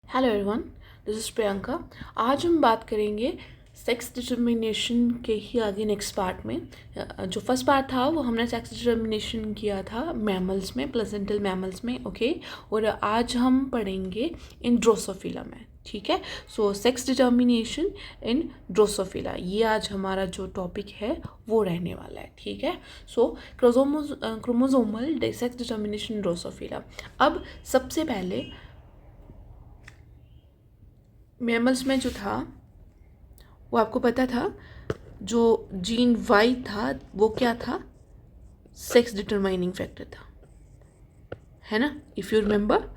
Hello everyone, this is Priyanka. आज हम बात करेंगे सेक्स डिटर्मिनेशन के ही आगे नेक्स्ट पार्ट में। जो फर्स्ट पार्ट था वो हमने सेक्स डिटर्मिनेशन किया था मैमल्स में, प्लेसेंटल मैमल्स में, ओके। और आज हम पढ़ेंगे इन ड्रोसोफिला में, ठीक है। So sex determination in Drosophila, ये आज हमारा जो टॉपिक है वो रहने वाला है, ठीक है। सो क्रोमोसोमल सेक्स डिटर्मिनेशन ड्रोसोफिला। अब सबसे पहले मैमल्स में जो था वो आपको पता था, जो जीन वाई था वो क्या था, सेक्स डिटरमाइनिंग फैक्टर था, है ना, इफ़ यू रिमेंबर,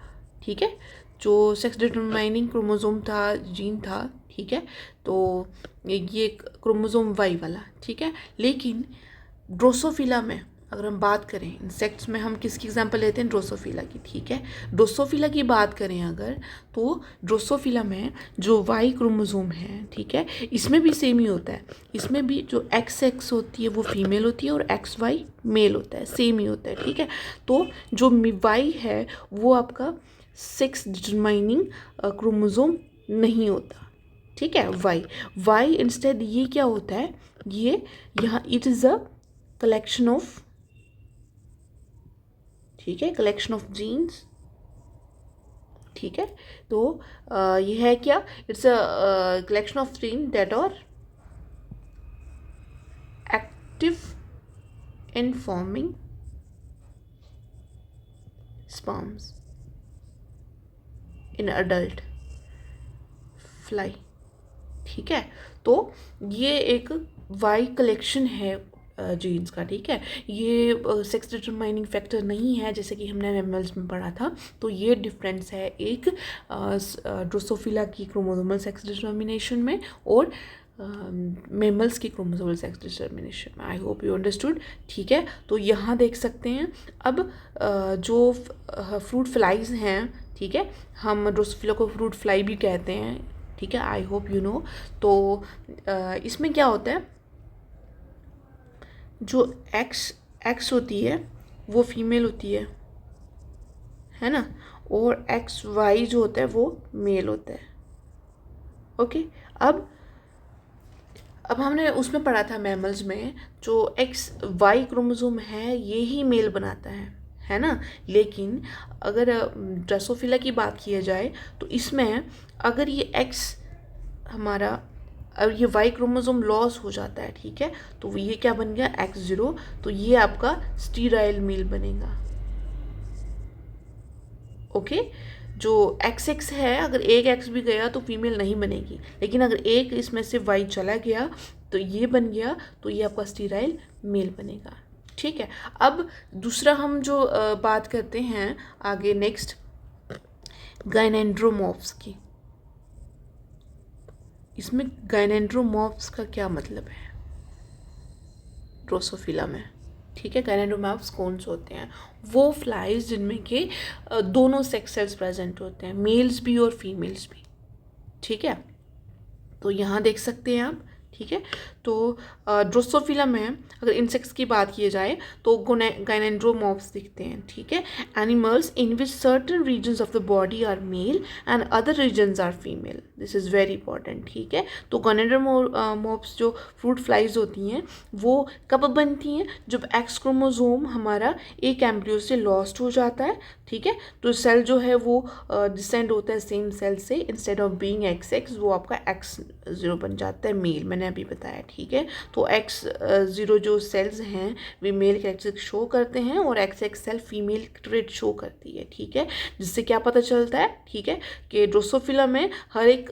ठीक है। जो सेक्स डिटरमाइनिंग क्रोमोसोम था, जीन था, ठीक है। तो ये क्रोमोसोम वाई वाला, ठीक है। लेकिन ड्रोसोफिला में अगर हम बात करें, इंसेक्ट्स में हम किसकी एग्जांपल लेते हैं, ड्रोसोफिला की, ठीक है। ड्रोसोफिला की बात करें अगर, तो ड्रोसोफिला में जो वाई क्रोमोसोम है, ठीक है, इसमें भी सेम ही होता है। इसमें भी जो एक्स एक्स होती है वो फीमेल होती है और एक्स वाई मेल होता है, सेम ही होता है, ठीक है। तो जो वाई है वो आपका सेक्स डिटरमाइनिंग क्रोमोसोम नहीं होता, ठीक है। वाई इंस्टेड ये क्या होता है, ये यहाँ it is a collection of, ठीक है, कलेक्शन ऑफ जीन्स, ठीक है। तो ये है क्या, it's a collection of gene that are active in forming sperms in adult fly, ठीक है। तो ये एक वाई कलेक्शन है जीन्स का, ठीक है। ये सेक्स डिटरमाइनिंग फैक्टर नहीं है जैसे कि हमने मैमल्स में पढ़ा था। तो ये डिफरेंस है एक ड्रोसोफिला की क्रोमोसोमल सेक्स डिटरमिनेशन में और मैमल्स की क्रोमोसोमल सेक्स डिटरमिनेशन में। आई होप यू अंडरस्टूड, ठीक है। तो यहाँ देख सकते हैं अब जो फ्रूट फ्लाइज हैं, ठीक है, हम ड्रोसोफिला को फ्रूट फ्लाई भी कहते हैं, ठीक है, आई होप यू नो। तो इसमें क्या होता है, जो एक्स होती है वो फीमेल होती है ना, और एक्स वाई जो होता है वो मेल होता है, ओके। अब हमने उसमें पढ़ा था मैमल्स में, जो एक्स वाई क्रोमोसोम है ये ही मेल बनाता है ना। लेकिन अगर ड्रोसोफिला की बात किया जाए तो इसमें अगर ये एक्स हमारा, अब ये वाई क्रोमोसोम लॉस हो जाता है, ठीक है, तो ये क्या बन गया, X0, तो ये आपका स्टीराइल मेल बनेगा, ओके। जो XX है, अगर एक X भी गया तो फीमेल नहीं बनेगी, लेकिन अगर एक इसमें से वाई चला गया तो ये बन गया, तो ये आपका स्टीराइल मेल बनेगा, ठीक है। अब दूसरा हम जो बात करते हैं आगे नेक्स्ट, गायनेंड्रोमॉर्फ्स की। इसमें गायनेंड्रोमॉर्फ्स का क्या मतलब है ड्रोसोफिला में, ठीक है। गायनेंड्रोमॉर्फ्स कौन से होते हैं, वो फ्लाइज जिनमें के दोनों सेक्स सेल्स प्रेजेंट होते हैं, मेल्स भी और फीमेल्स भी, ठीक है। तो यहाँ देख सकते हैं आप, ठीक है। तो ड्रोसोफिला में अगर इंसेक्ट्स की बात की जाए तो गायनेंड्रोमॉर्फ्स दिखते हैं, ठीक है। Animals in which certain regions of the body are male and other regions are female, this is very important, ठीक है। तो गायनेंड्रोमॉर्फ्स जो फ्रूट फ्लाइज होती हैं वो कब बनती हैं, जब एक्स क्रोमोसोम हमारा एक एम्ब्रियो से लॉस्ट हो जाता है, ठीक है। तो सेल जो है वो डिसेंड होता है सेम सेल से, इंस्टेड ऑफ बीइंग XX वो आपका X0 बन जाता है, मेल, मैंने अभी बताया, ठीक है। तो X0 जो सेल्स हैं वे मेल कैरेक्टरिस्टिक शो करते हैं और XX cell female trait show करती है, ठीक है। जिससे क्या पता चलता है, ठीक है, कि ड्रोसोफिला में हर एक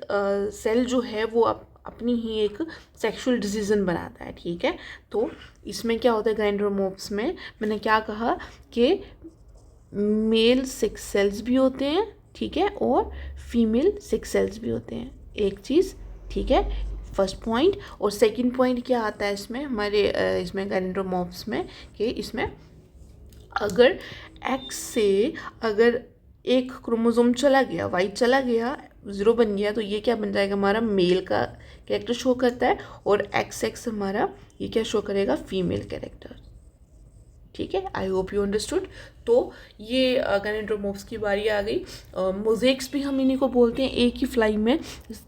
सेल जो है वो अपनी ही एक सेक्सुअल डिसीजन बनाता है, ठीक है। तो इसमें क्या होता है गायनेंड्रोमॉर्फ्स में, मैंने क्या कहा कि मेल सेक्स सेल्स भी होते हैं, ठीक है, और फीमेल सेक्स सेल्स भी होते हैं, एक चीज़, ठीक है, फर्स्ट पॉइंट। और सेकंड पॉइंट क्या आता है इसमें हमारे इसमें गायनेंड्रोमॉर्फ्स में, कि इसमें अगर एक्स से अगर एक क्रोमोसोम चला गया, वाई चला गया, 0 बन गया, तो ये क्या बन जाएगा, हमारा मेल का कैरेक्टर शो करता है, और XX हमारा ये क्या शो करेगा, फीमेल कैरेक्टर, ठीक है, आई होप यू अंडरस्टूड। तो ये गैनेंड्रोमोर्फ्स की बारी आ गई। मोज़ेक्स भी हम इन्हीं को बोलते हैं, एक ही फ्लाई में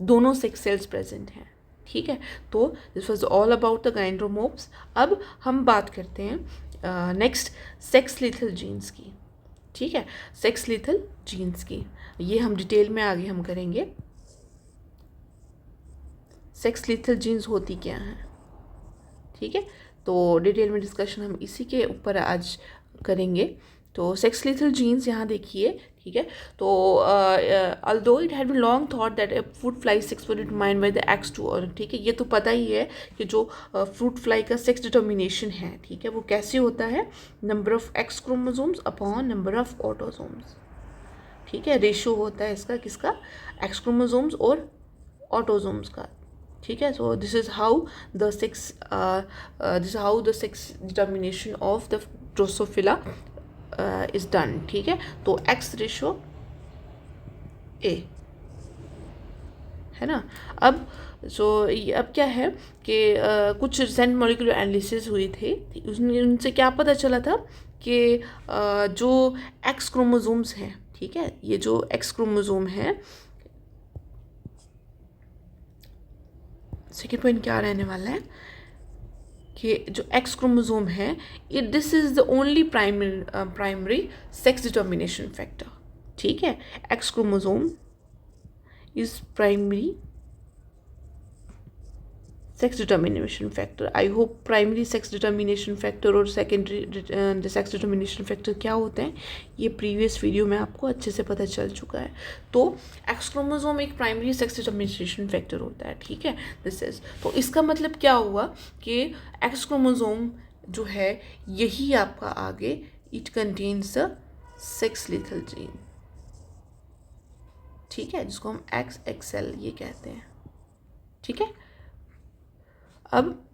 दोनों सेक्स सेल्स प्रेजेंट हैं, ठीक है। तो this was all about the gynandromorphs. अब हम बात करते हैं नेक्स्ट सेक्स लीथल जीन्स की, ठीक है, सेक्स लीथल जीन्स की। ये हम डिटेल में आगे हम करेंगे। सेक्स लीथल जीन्स होती क्या हैं, ठीक है, तो डिटेल में डिस्कशन हम इसी के ऊपर आज करेंगे। तो सेक्स लीथल जीन्स यहाँ देखिए, ठीक है। तो although it had been long thought that a fruit fly sex was determined by the X2, और ठीक है, ये तो पता ही है कि जो फ्रूट फ्लाई का सेक्स डिटर्मिनेशन है, ठीक है, वो कैसे होता है, number of x chromosomes upon number of autosomes, ठीक है, रेशियो होता है इसका किसका, एक्स क्रोमोसोम्स और ऑटोसोम्स का, ठीक है। So this is how the sex determination of the Drosophila is done, ठीक है। तो एक्स रेशो ए है ना। अब अब क्या है कि कुछ रिसेंट मॉलिक्यूलर एनालिसिस हुई थे, उनसे क्या पता चला था कि जो एक्स क्रोमोसोम्स हैं, ठीक है, ये जो एक्स क्रोमोसोम है, सेकेंड पॉइंट क्या रहने वाला है कि जो एक्स क्रोमोसोम है, this is the only primary sex determination factor, ठीक है। X chromosome is primary sex determination factor. I hope primary sex determination factor और सेकेंडरी सेक्स डिटर्मिनेशन फैक्टर क्या होते हैं ये प्रीवियस वीडियो में आपको अच्छे से पता चल चुका है। तो एक्स क्रोमोसोम एक प्राइमरी सेक्स डिटर्मिनेशन फैक्टर होता है, ठीक है, दिस इज। तो इसका मतलब क्या हुआ कि एक्स क्रोमोसोम जो है यही आपका आगे it contains the sex lethal gene, ठीक है, जिसको हम XXL ये कहते हैं, ठीक है। अब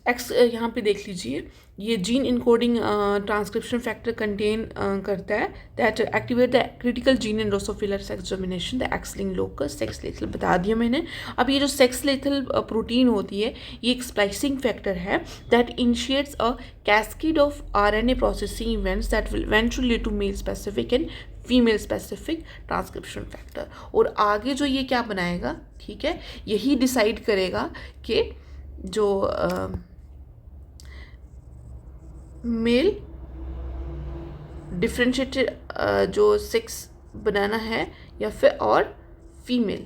एक्स यहाँ पे देख लीजिए, ये gene encoding transcription factor contain करता है that activate the critical gene in Drosophila sex determination the x-linked locus sex lethal, बता दिया मैंने। अब ये जो सेक्स लेथल प्रोटीन होती है, ये एक स्प्लाइसिंग फैक्टर है that initiates a cascade of RNA processing events that will eventually lead to male specific and female specific transcription factor. और आगे जो ये क्या बनाएगा, ठीक है, यही डिसाइड करेगा कि जो मेल डिफ्रेंशिएटेड जो सेक्स बनाना है या फिर और फीमेल,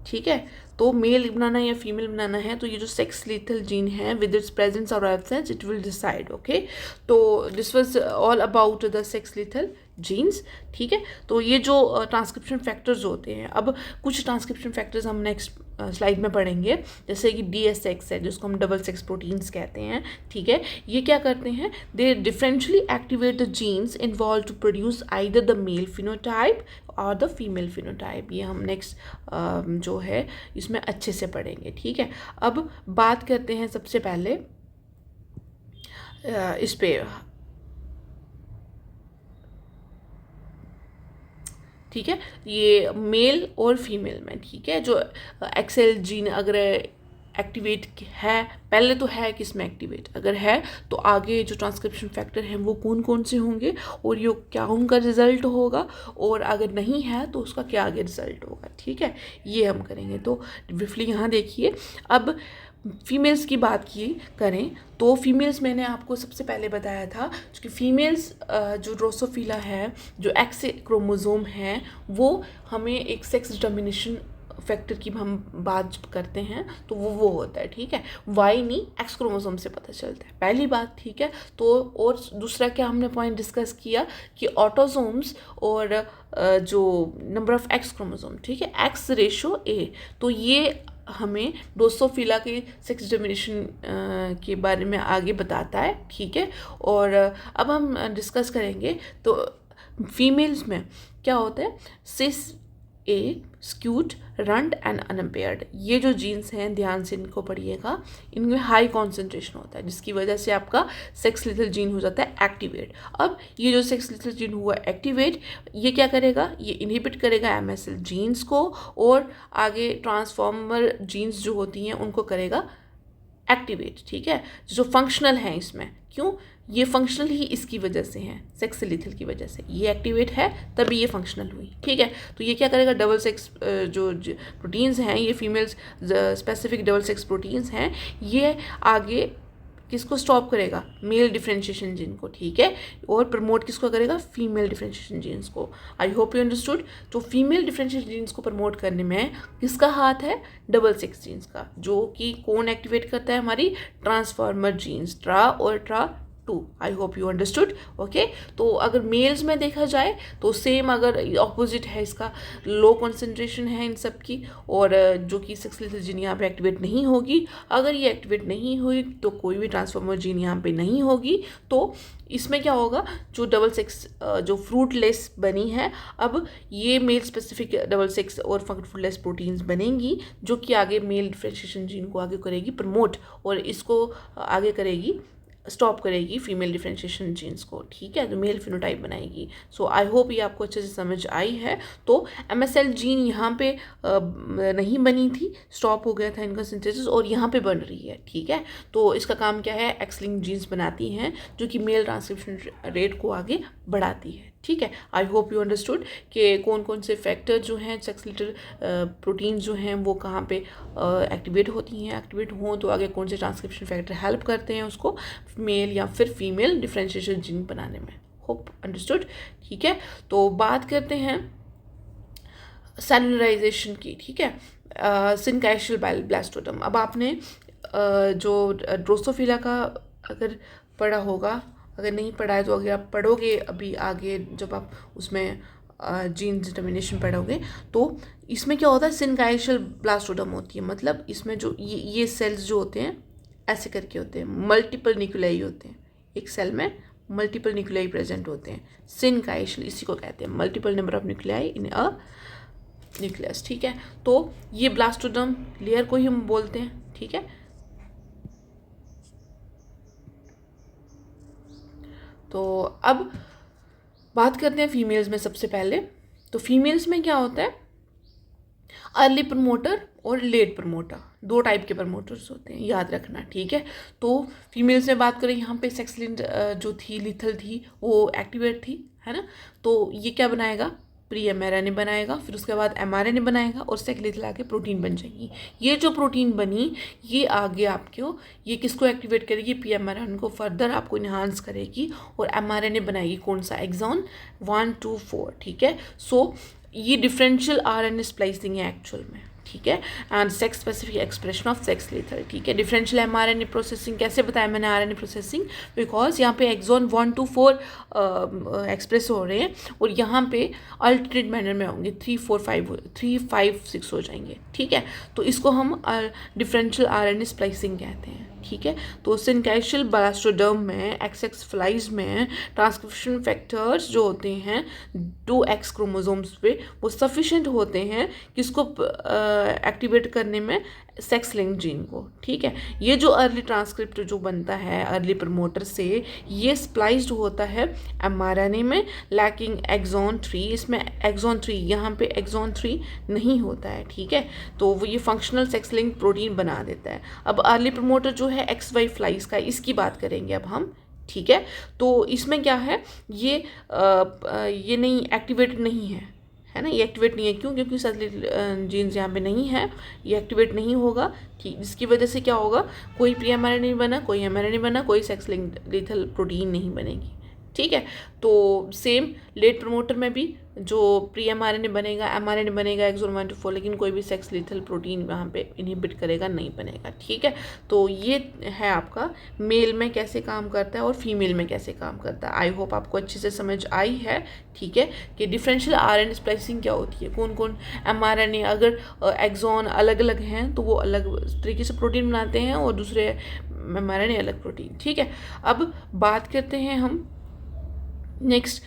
ठीक है। तो मेल बनाना या फीमेल बनाना है, तो ये जो सेक्स लीथल जीन है विद इट्स प्रेजेंस और absence it will decide, okay. तो this was all about the sex lethal genes, ठीक है। तो ये जो ट्रांसक्रिप्शन फैक्टर्स होते हैं, अब कुछ ट्रांसक्रिप्शन फैक्टर्स हम नेक्स्ट स्लाइड में पढ़ेंगे, जैसे कि DSX है जिसको हम डबल सेक्स प्रोटीन्स कहते हैं, ठीक है। ये क्या करते हैं, they differentially activate the genes involve to produce either the male phenotype और द फीमेल फिनोटाइप। ये हम नेक्स्ट जो है इसमें अच्छे से पढ़ेंगे, ठीक है। अब बात करते हैं सबसे पहले इस पे, ठीक है, ये मेल और फीमेल में, ठीक है, जो एक्सेल जीन अगर एक्टिवेट है, पहले तो है किस में एक्टिवेट, अगर है तो आगे जो ट्रांसक्रिप्शन फैक्टर हैं वो कौन कौन से होंगे और ये क्या उनका रिजल्ट होगा, और अगर नहीं है तो उसका क्या आगे रिजल्ट होगा, ठीक है, ये हम करेंगे। तो ब्रीफली यहाँ देखिए, अब फीमेल्स की बात करें तो फीमेल्स मैंने आपको सबसे पहले बताया था कि फीमेल्स जो ड्रोसोफिला है, जो एक्स क्रोमोसोम है, वो हमें एक सेक्स डिटर्मिनेशन फैक्टर की हम बात करते हैं तो वो होता है, ठीक है, वाई नहीं एक्स क्रोमोसोम से पता चलता है, पहली बात, ठीक है। तो और दूसरा क्या हमने पॉइंट डिस्कस किया कि ऑटोसोम्स और जो नंबर ऑफ एक्स क्रोमोसोम, ठीक है, एक्स रेशो ए, तो ये हमें ड्रोसोफिला के सेक्स डिटर्मिनेशन के बारे में आगे बताता है, ठीक है। और अब हम डिस्कस करेंगे तो फीमेल्स में क्या होता है, सिस ए स्क्यूड रंट एंड अनअम्पेयर्ड, ये जो जीन्स हैं ध्यान से इनको पढ़िएगा, इनमें हाई कॉन्सेंट्रेशन होता है जिसकी वजह से आपका सेक्स लिथल जीन हो जाता है एक्टिवेट। अब ये जो सेक्स लिथल जीन हुआ एक्टिवेट, ये क्या करेगा, ये इनहिबिट करेगा MSL जीन्स को और आगे ट्रांसफॉर्मर जीन्स जो होती हैं उनको करेगा एक्टिवेट, ठीक है, जो फंक्शनल है इसमें। क्यों? ये फंक्शनल ही इसकी वजह से है, सेक्स लिथल की वजह से ये एक्टिवेट है, तभी ये फंक्शनल हुई, ठीक है। तो ये क्या करेगा, डबल सेक्स जो प्रोटीन्स हैं, ये females specific double sex proteins हैं, ये आगे किसको स्टॉप करेगा, मेल डिफरेंशिएशन जीन को, ठीक है, और प्रमोट किसको करेगा, फीमेल डिफरेंशिएशन जीन्स को। I hope you understood. तो फीमेल डिफरेंशिएशन जीन्स को प्रमोट करने में किसका हाथ है, डबल सेक्स जीन्स का, जो कि कौन एक्टिवेट करता है, हमारी ट्रांसफार्मर जीन्स ट्रा और ट्रा 2। I hope you understood, okay. तो अगर मेल्स में देखा जाए तो सेम, अगर ऑपोजिट है इसका, लो कंसंट्रेशन है इन सब की, और जो कि सेक्स लिथल जीन यहाँ पे एक्टिवेट नहीं होगी। अगर ये एक्टिवेट नहीं हुई तो कोई भी ट्रांसफार्मर जीन यहाँ पे नहीं होगी। तो इसमें क्या होगा, जो डबल सेक्स जो फ्रूटलेस बनी है, अब ये मेल स्पेसिफिक डबल सेक्स और फ्रूटलेस प्रोटीन्स बनेंगी, जो कि आगे मेल डिफरेंशिएशन जीन को आगे करेगी प्रमोट, और इसको आगे करेगी, स्टॉप करेगी फीमेल डिफरेंशिएशन जीन्स को, ठीक है, तो मेल फिनोटाइप बनाएगी। सो आई होप ये आपको अच्छे से समझ आई है। तो MSL जीन यहाँ पे नहीं बनी थी, स्टॉप हो गया था इनका सिंथेसिस, और यहाँ पे बन रही है, ठीक है। तो इसका काम क्या है, एक्स-लिंक्ड जीन्स बनाती हैं, जो कि मेल ट्रांसक्रिप्शन रेट को आगे बढ़ाती है, ठीक है। आई होप यू अंडरस्टूड कि कौन कौन से फैक्टर जो हैं, सेक्स लिथल प्रोटीन जो हैं वो कहाँ पे एक्टिवेट होती हैं, एक्टिवेट हों तो आगे कौन से ट्रांसक्रिप्शन फैक्टर हेल्प करते हैं उसको मेल या फिर फीमेल डिफरेंशिएशन जीन बनाने में। होप अंडरस्टूड, ठीक है। तो बात करते हैं सेलुलराइजेशन की, ठीक है, सिनकाइशियल ब्लास्टोडम। अब आपने जो ड्रोसोफिला का अगर पढ़ा होगा, अगर नहीं पढ़ा है तो अगर आप पढ़ोगे अभी आगे जब आप उसमें जीन डिटर्मिनेशन पढ़ोगे, तो इसमें क्या होता है, सिनकाइशियल ब्लास्टोडम होती है, मतलब इसमें जो ये सेल्स जो होते हैं ऐसे करके होते हैं, मल्टीपल न्यूक्लियाई होते हैं, एक सेल में मल्टीपल न्यूक्लियाई प्रेजेंट होते हैं, सिनकाइशियल इसी को कहते हैं, multiple number of nuclei in a nucleus, ठीक है। तो ये ब्लास्टोडम लेयर को ही हम बोलते हैं, ठीक है। तो अब बात करते हैं फीमेल्स में सबसे पहले। तो फीमेल्स में क्या होता है, अर्ली प्रमोटर और लेट प्रमोटर, दो टाइप के प्रमोटर्स होते हैं, याद रखना, ठीक है। तो फीमेल्स में बात करें, यहाँ पे सेक्स जो थी लिथल थी वो एक्टिवेट थी, है ना। तो ये क्या बनाएगा, प्री mRNA बनाएगा, फिर उसके बाद mRNA बनाएगा, और सेक्स लिथल आके प्रोटीन बन जाएगी। ये जो प्रोटीन बनी ये आगे आपको ये किसको एक्टिवेट करेगी, पी mRNA को फर्दर आपको इन्हांस करेगी, और mRNA बनाएगी कौन सा, एक्सॉन 1 to 4, ठीक है। सो ये डिफरेंशियल RNA स्प्लाइसिंग है एक्चुअल में, ठीक है, and sex specific expression of sex lethal, ठीक है। डिफरेंशियल mRNA प्रोसेसिंग कैसे बताया मैंने, RNA प्रोसेसिंग, बिकॉज यहाँ पे एक्सॉन 1 to 4 एक्सप्रेस हो रहे हैं, और यहाँ पे अल्टरनेट मैनर में होंगे 3, 4, 5, 6 हो जाएंगे, ठीक है। तो इसको हम डिफरेंशियल RNA स्प्लाइसिंग कहते हैं, ठीक है। तो सिनकाइशियल ब्लास्टोडर्म में, XX फ्लाइज में ट्रांसक्रिप्शन फैक्टर्स जो होते हैं 2X क्रोमोसोम्स पे, वो सफिशिएंट होते हैं किसको एक्टिवेट करने में, सेक्स लिंक्ड जीन को, ठीक है। ये जो अर्ली ट्रांसक्रिप्ट जो बनता है अर्ली प्रमोटर से, ये स्प्लाइस्ड होता है mRNA में, लैकिंग एक्सॉन 3, इसमें एक्सॉन 3, यहाँ पे एक्सॉन 3 नहीं होता है, ठीक है। तो वो ये फंक्शनल सेक्स लिंक्ड प्रोटीन बना देता है। अब अर्ली प्रमोटर जो है XY फ्लाइज का, इसकी बात करेंगे अब हम, ठीक है। तो इसमें क्या है, ये नहीं एक्टिवेटेड नहीं है ना, ये एक्टिवेट नहीं है, क्यों, क्योंकि सेक्स जीन्स यहाँ पे नहीं है, ये एक्टिवेट नहीं होगा, ठीक। जिसकी वजह से क्या होगा, कोई प्री mRNA नहीं बना, कोई mRNA बना, कोई सेक्स लिथल प्रोटीन नहीं बनेगी, ठीक है। तो सेम लेट प्रमोटर में भी जो प्री mRNA बनेगा, mRNA बनेगा एक्सॉन 1 to 4, लेकिन कोई भी सेक्स लिथल प्रोटीन वहाँ पे इनहिबिट करेगा नहीं बनेगा, ठीक है। तो ये है आपका मेल में कैसे काम करता है और फीमेल में कैसे काम करता है। आई होप आपको अच्छे से समझ आई है, ठीक है, कि डिफरेंशियल RNA स्प्लाइसिंग क्या होती है, कौन कौन mRNA अगर एक्सॉन अलग अलग हैं तो वो अलग तरीके से प्रोटीन बनाते हैं, और दूसरे mRNA अलग प्रोटीन, ठीक है। अब बात करते हैं हम नेक्स्ट,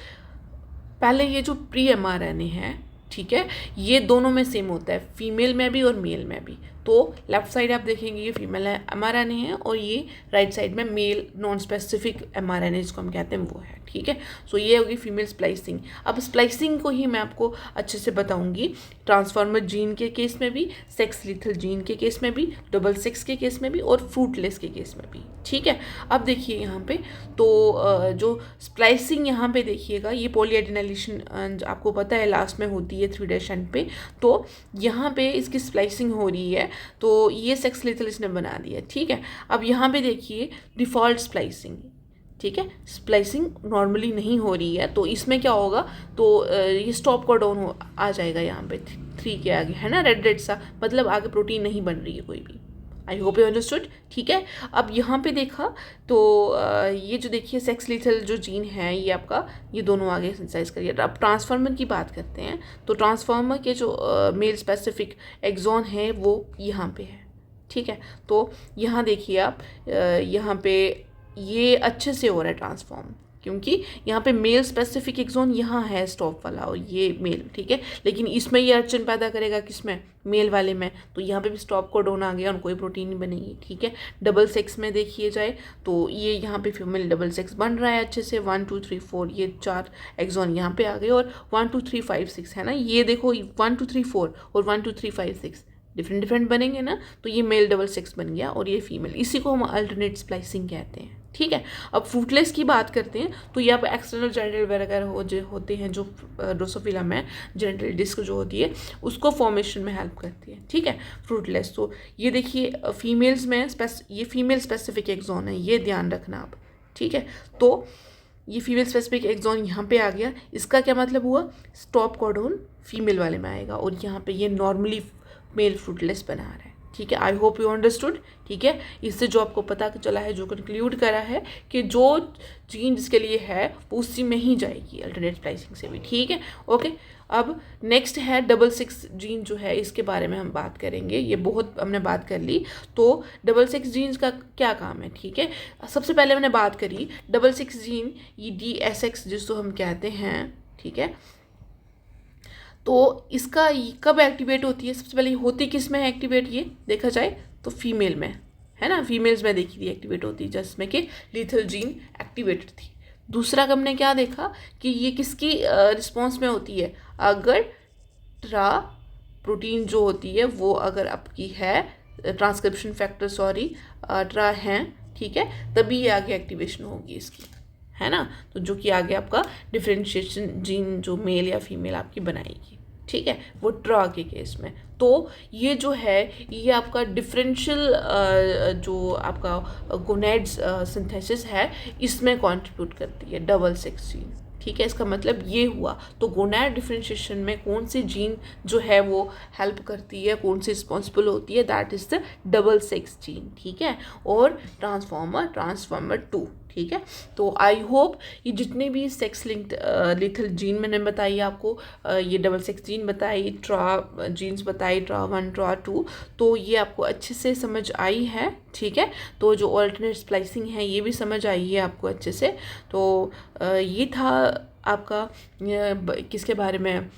पहले ये जो प्री mRNA है, ठीक है, ये दोनों में सेम होता है, फीमेल में भी और मेल में भी। तो लेफ्ट साइड आप देखेंगे ये फीमेल mRNA है और ये राइट साइड में मेल नॉन स्पेसिफिक mRNA जिसको हम कहते हैं वो है, ठीक है। सो ये होगी फीमेल स्प्लाइसिंग। अब स्प्लाइसिंग को ही मैं आपको अच्छे से बताऊंगी, ट्रांसफॉर्मर जीन के केस में भी, सेक्स लिथल जीन के केस में भी, डबल सेक्स के केस में भी और फ्रूटलेस के केस में भी, ठीक है। अब देखिए यहाँ पे तो जो स्प्लाइसिंग यहाँ पे देखिएगा, ये पॉलीएडिनाइलेशन आपको पता है लास्ट में होती है 3' एंड पे, तो यहाँ पे इसकी स्प्लाइसिंग हो रही है, तो ये सेक्स लिथल इसने बना दिया, ठीक है। अब यहाँ पे देखिए डिफ़ॉल्ट स्प्लाइसिंग, ठीक है, स्प्लाइसिंग नॉर्मली नहीं हो रही है, तो इसमें क्या होगा, तो ये स्टॉप कोडॉन आ जाएगा यहाँ पे 3 के आगे, है ना, रेड सा, मतलब आगे प्रोटीन नहीं बन रही है कोई भी। आई होप यू अंडरस्टूड, ठीक है। अब यहाँ पे देखा तो ये जो देखिए सेक्स लिथल जो जीन है ये आपका, ये दोनों आगे सिंथेसाइज करिए। अब ट्रांसफार्मर की बात करते हैं, तो ट्रांसफार्मर के जो मेल स्पेसिफिक एक्सॉन है वो यहाँ पे है, ठीक है। तो यहाँ देखिए आप, यहाँ पे ये अच्छे से हो रहा है ट्रांसफॉर्म, क्योंकि यहाँ पे मेल स्पेसिफिक एक्सॉन यहाँ है स्टॉप वाला और ये मेल, ठीक है। लेकिन इसमें ये अड़चन पैदा करेगा किसमें, मेल वाले में, तो यहाँ पे भी स्टॉप कोडॉन आ गया और कोई प्रोटीन नहीं बनेगी, ठीक है। डबल सेक्स में देखिए जाए तो ये यहाँ पे फीमेल डबल सेक्स बन रहा है अच्छे से, 1 2 3 4 ये 4 एक्सॉन यहाँ पे आ गए, और 1 2 3 5 6 है ना, ये देखो 1 2 3 4 और 1 2 3 5 6 डिफरेंट बनेंगे ना, तो ये मेल डबल सेक्स बन गया और ये फीमेल, इसी को हम अल्टरनेट स्प्लाइसिंग कहते हैं, ठीक है। अब फ्रूटलेस की बात करते हैं, तो ये आप एक्सटर्नल जेनिटल वगैरह जो होते हैं, जो ड्रोसोफिला में जेनिटल डिस्क जो होती है उसको फॉर्मेशन में हेल्प करती है, ठीक है, फ्रूटलेस। तो ये देखिए फीमेल्स में ये फीमेल स्पेसिफिक एक्सॉन है, ये ध्यान रखना आप, ठीक है। तो ये फीमेल स्पेसिफिक एक्सॉन यहाँ पे आ गया, इसका क्या मतलब हुआ, स्टॉप कोडॉन फीमेल वाले में आएगा और यहाँ पे ये नॉर्मली मेल फ्रूटलेस बना रहा है, ठीक है। आई होप यू अंडरस्टूड, ठीक है। इससे जो आपको पता चला है, जो कंक्लूड करा है कि जो जीन जिसके लिए है वो उसी में ही जाएगी अल्टरनेट स्प्लाइसिंग से भी, ठीक है, ओके। अब नेक्स्ट है डबल सेक्स जीन जो है, इसके बारे में हम बात करेंगे, ये बहुत हमने बात कर ली। तो डबल सेक्स जीन्स का क्या काम है, ठीक है। सबसे पहले मैंने बात करी डबल सेक्स जीन, ये DSX जिसको हम कहते हैं, ठीक है। तो इसका कब एक्टिवेट होती है, सबसे पहले होती किस में है एक्टिवेट, ये देखा जाए तो फीमेल में, है ना, फीमेल्स में देखी थी एक्टिवेट होती, जिसमें कि लिथल जीन एक्टिवेटेड थी। दूसरा हमने क्या देखा कि ये किसकी रिस्पॉन्स में होती है, अगर ट्रा प्रोटीन जो होती है वो अगर आपकी है, ट्रांसक्रिप्शन फैक्टर ट्रा हैं, ठीक है, तभी ये आगे एक्टिवेशन होगी इसकी, है ना। तो जो कि आगे आपका डिफरेंशिएशन जीन जो मेल या फीमेल आपकी बनाएगी, ठीक है, वो ट्रा के केस में। तो ये जो है ये आपका डिफरेंशियल जो आपका गोनेड्स सिंथेसिस है इसमें कंट्रीब्यूट करती है डबल सेक्स जीन, ठीक है। इसका मतलब ये हुआ, तो गोनैड डिफरेंशिएशन में कौन सी जीन जो है वो हेल्प करती है, कौन सी रिस्पॉन्सिबल होती है, that is the double sex gene, ठीक है। और ट्रांसफॉर्मर 2, ठीक है। तो आई होप ये जितने भी सेक्स लिंक्ड लिथल जीन मैंने बताई आपको, ये डबल सेक्स जीन बताई, ट्रा जीन्स बताई, ट्रा 1 ट्रा 2, तो ये आपको अच्छे से समझ आई है, ठीक है। तो जो ऑल्टरनेट स्प्लाइसिंग है ये भी समझ आई है आपको अच्छे से। तो ये था आपका किसके बारे में,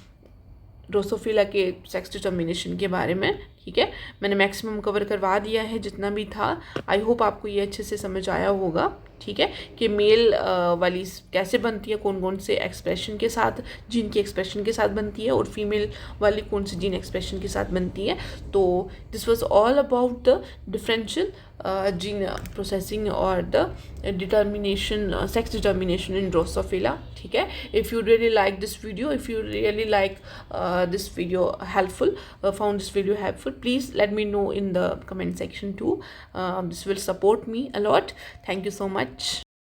ड्रोसोफिला के सेक्स डिटर्मिनेशन के बारे में, ठीक है। मैंने मैक्सिमम कवर करवा दिया है जितना भी था। आई होप आपको ये अच्छे से समझ आया होगा, ठीक है, कि मेल वाली कैसे बनती है, कौन कौन से एक्सप्रेशन के साथ, जीन के एक्सप्रेशन के साथ बनती है, और फीमेल वाली कौन सी जीन एक्सप्रेशन के साथ बनती है। तो this was all about the differential gene processing और the determination, sex determination in Drosophila, ठीक है। If you really like this video, if you really like this video helpful, found this video helpful, please let me know in the comment section too. This will support me a lot. Thank you so much.